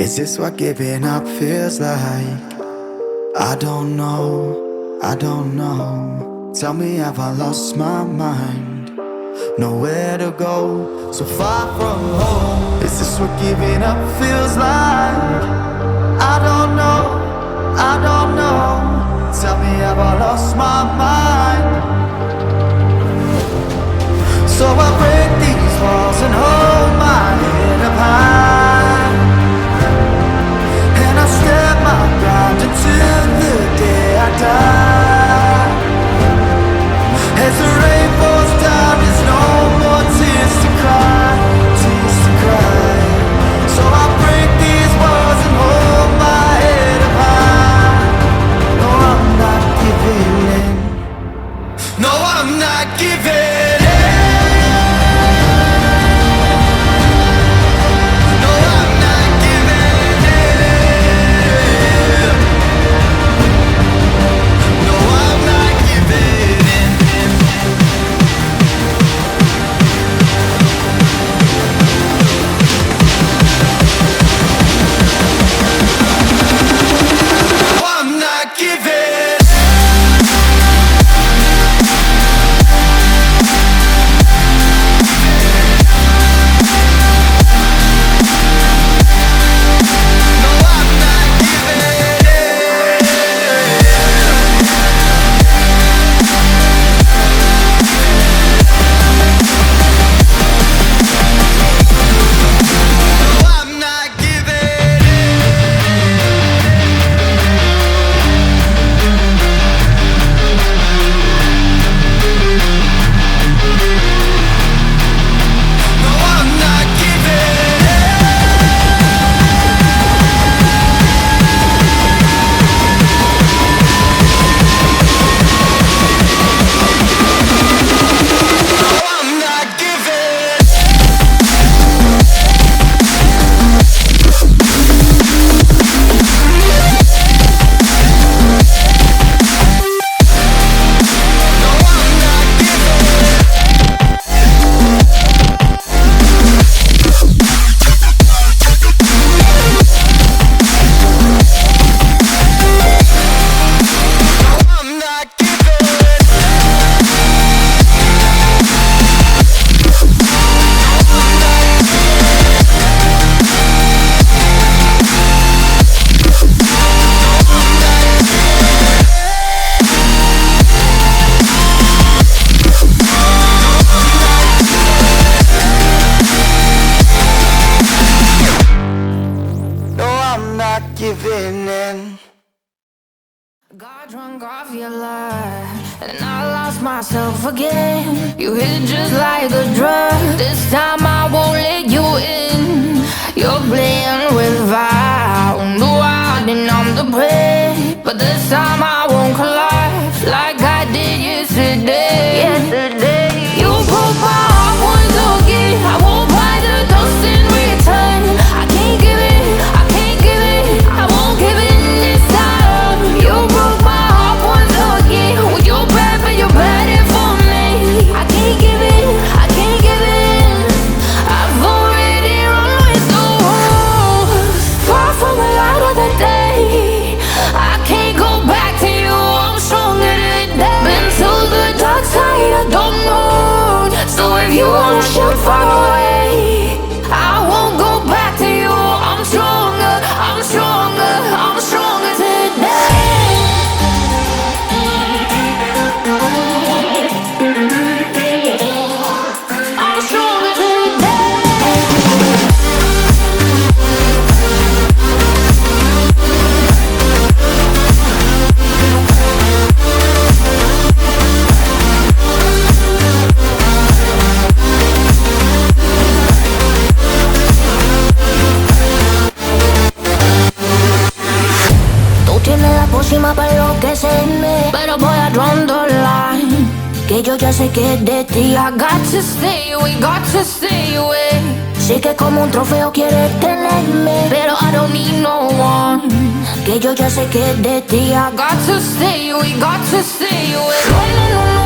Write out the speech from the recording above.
Is this what giving up feels like? I don't know, I don't know. Tell me, have I lost my mind? Nowhere to go, so far from home. Is this what giving up feels like? I don't know, I don't know. Tell me, have I lost my mind? So I break these walls and hold my head up high, and I step my ground until the day I die. As the rain falls down, there's no more tears to cry, tears to cry. So I break these walls and hold my head up high. No, I'm not giving in. No, I'm not giving in. Giving in. Got drunk off your lie, and I lost myself again. You hit just like a drug. This time I won't let you in. You're playing with fire. No, I didn't, I'm the prey. But this time I won't collide like I did yesterday. You broke my heart once again. I won't buy the dust in return. I can't give it, I can't give it, I won't give it this time. You broke my heart once again. Well, you're bad, but you're bad it for me. I can't give it, I can't give it. I've already run with the wolves, far from the light of the day. I can't go back to you, I'm stronger today. Been to the dark side, I don't know. So if you wanna shoot far away, I won't go back to you. I'm stronger, I'm stronger, I'm stronger today. I'm stronger today. Tienes la pócima para enloquecerme, pero voy a draw the line, que yo ya sé que es de ti. I got to stay away, got to stay away. Sé que como un trofeo quieres tenerme, pero I don't need no one, que yo ya sé que es de ti. I got to stay away, got to stay away. No, no, no, no.